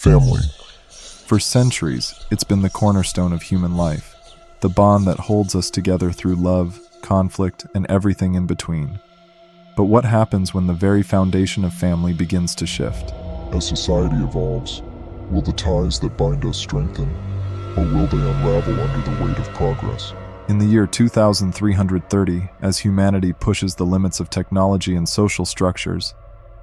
Family. For centuries, it's been the cornerstone of human life, the bond that holds us together through love, conflict, and everything in between. But what happens when the very foundation of family begins to shift? As society evolves, will the ties that bind us strengthen, or will they unravel under the weight of progress? In the year 2330, as humanity pushes the limits of technology and social structures,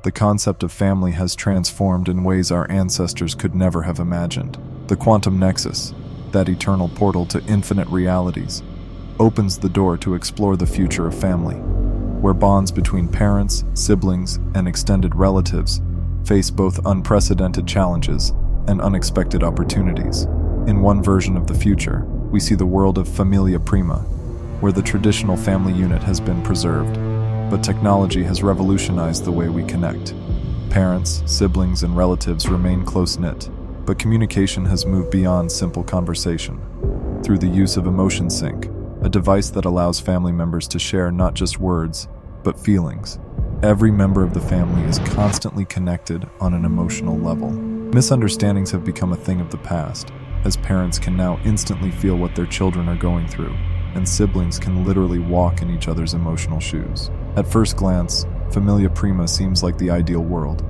the concept of family has transformed in ways our ancestors could never have imagined. The quantum nexus, that eternal portal to infinite realities, opens the door to explore the future of family, where bonds between parents, siblings, and extended relatives face both unprecedented challenges and unexpected opportunities. In one version of the future, we see the world of familia prima, where the traditional family unit has been preserved, but technology has revolutionized the way we connect. Parents, siblings, and relatives remain close-knit, but communication has moved beyond simple conversation. Through the use of Emotion Sync, a device that allows family members to share not just words, but feelings. Every member of the family is constantly connected on an emotional level. Misunderstandings have become a thing of the past, as parents can now instantly feel what their children are going through, and siblings can literally walk in each other's emotional shoes. At first glance, familia prima seems like the ideal world,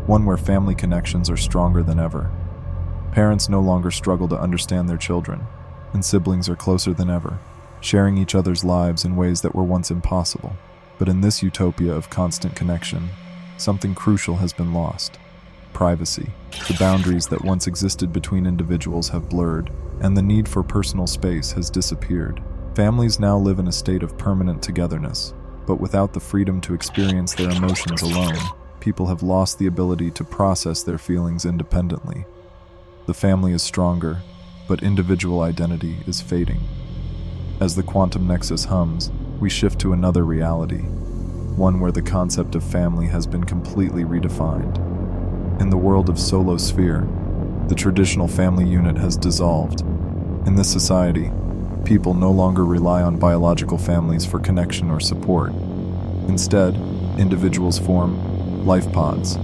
one where family connections are stronger than ever. Parents no longer struggle to understand their children, and siblings are closer than ever, sharing each other's lives in ways that were once impossible. But in this utopia of constant connection, something crucial has been lost: privacy. The boundaries that once existed between individuals have blurred, and the need for personal space has disappeared. Families now live in a state of permanent togetherness, but without the freedom to experience their emotions alone, people have lost the ability to process their feelings independently. The family is stronger, but individual identity is fading. As the quantum nexus hums, we shift to another reality, one where the concept of family has been completely redefined. In the world of Solosphere, the traditional family unit has dissolved. In this society, people no longer rely on biological families for connection or support. Instead, individuals form LifePods,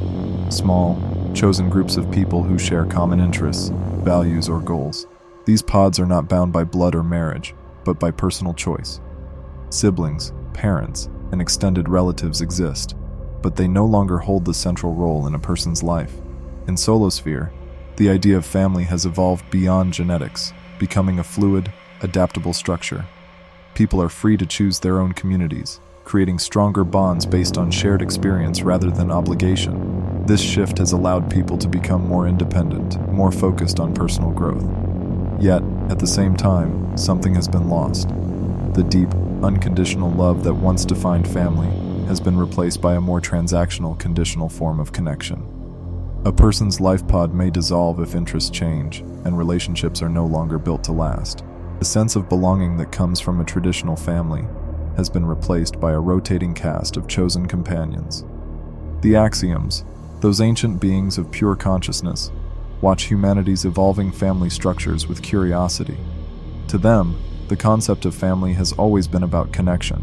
small, chosen groups of people who share common interests, values, or goals. These pods are not bound by blood or marriage, but by personal choice. Siblings, parents, and extended relatives exist, but they no longer hold the central role in a person's life. In Solosphere, the idea of family has evolved beyond genetics, becoming a fluid, adaptable structure. People are free to choose their own communities, creating stronger bonds based on shared experience rather than obligation. This shift has allowed people to become more independent, more focused on personal growth. Yet, at the same time, something has been lost. The deep, unconditional love that once defined family has been replaced by a more transactional, conditional form of connection. A person's life pod may dissolve if interests change, and relationships are no longer built to last. The sense of belonging that comes from a traditional family has been replaced by a rotating cast of chosen companions. The Axioms, those ancient beings of pure consciousness, watch humanity's evolving family structures with curiosity. To them, the concept of family has always been about connection,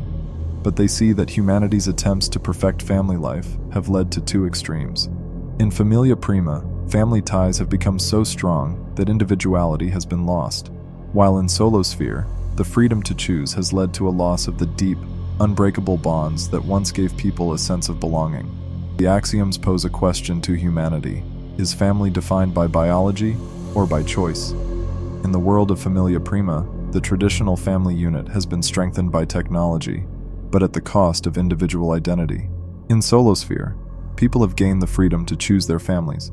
but they see that humanity's attempts to perfect family life have led to two extremes. In familia prima, family ties have become so strong that individuality has been lost, while in Solosphere, the freedom to choose has led to a loss of the deep, unbreakable bonds that once gave people a sense of belonging. The Axioms pose a question to humanity: is family defined by biology or by choice? In the world of familia prima, the traditional family unit has been strengthened by technology, but at the cost of individual identity. In Solosphere, people have gained the freedom to choose their families,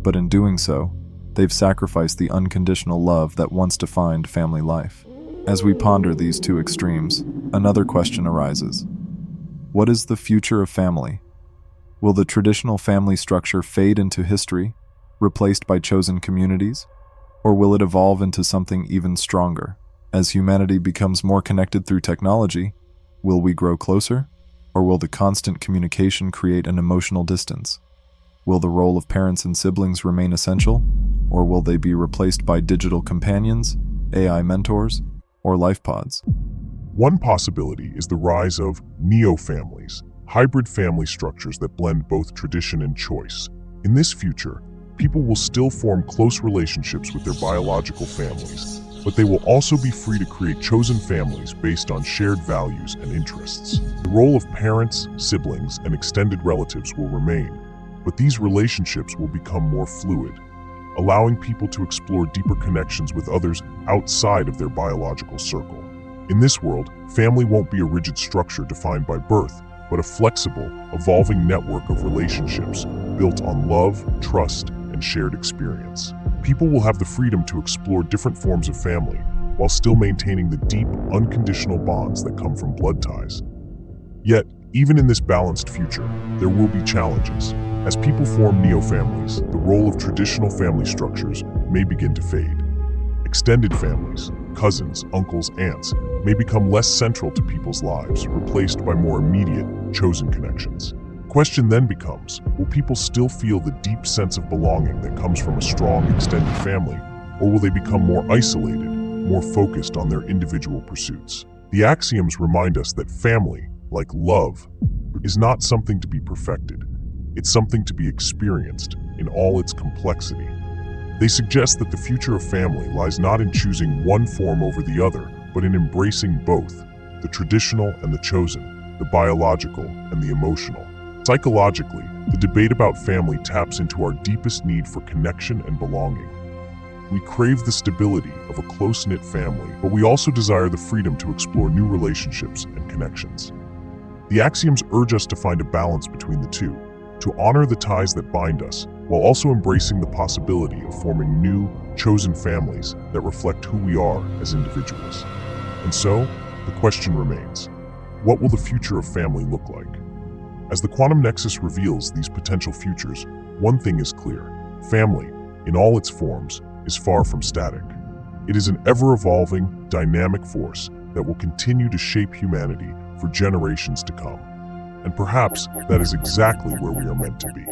but in doing so, they've sacrificed the unconditional love that once defined family life. As we ponder these two extremes, another question arises. What is the future of family? Will the traditional family structure fade into history, replaced by chosen communities? Or will it evolve into something even stronger? As humanity becomes more connected through technology, will we grow closer? Or will the constant communication create an emotional distance? Will the role of parents and siblings remain essential? Or will they be replaced by digital companions, AI mentors, or LifePods? One possibility is the rise of NeoFamilies, hybrid family structures that blend both tradition and choice. In this future, People will still form close relationships with their biological families, but they will also be free to create chosen families based on shared values and interests. The role of parents, siblings, and extended relatives will remain, but these relationships will become more fluid, allowing people to explore deeper connections with others outside of their biological circle. In this world, family won't be a rigid structure defined by birth, but a flexible, evolving network of relationships built on love, trust, and shared experience. People will have the freedom to explore different forms of family while still maintaining the deep, unconditional bonds that come from blood ties. Yet, even in this balanced future, there will be challenges. As people form NeoFamilies, the role of traditional family structures may begin to fade. Extended families, cousins, uncles, aunts, may become less central to people's lives, replaced by more immediate, chosen connections. The question then becomes, will people still feel the deep sense of belonging that comes from a strong extended family, or will they become more isolated, more focused on their individual pursuits? The axioms remind us that family, like love, is not something to be perfected. It's something to be experienced in all its complexity. They suggest that the future of family lies not in choosing one form over the other, but in embracing both, the traditional and the chosen, the biological and the emotional. Psychologically, the debate about family taps into our deepest need for connection and belonging. We crave the stability of a close-knit family, but we also desire the freedom to explore new relationships and connections. The axioms urge us to find a balance between the two, to honor the ties that bind us, while also embracing the possibility of forming new, chosen families that reflect who we are as individuals. And so, the question remains, what will the future of family look like? As the quantum nexus reveals these potential futures, one thing is clear: family, in all its forms, is far from static. It is an ever-evolving, dynamic force that will continue to shape humanity for generations to come. And perhaps that is exactly where we are meant to be.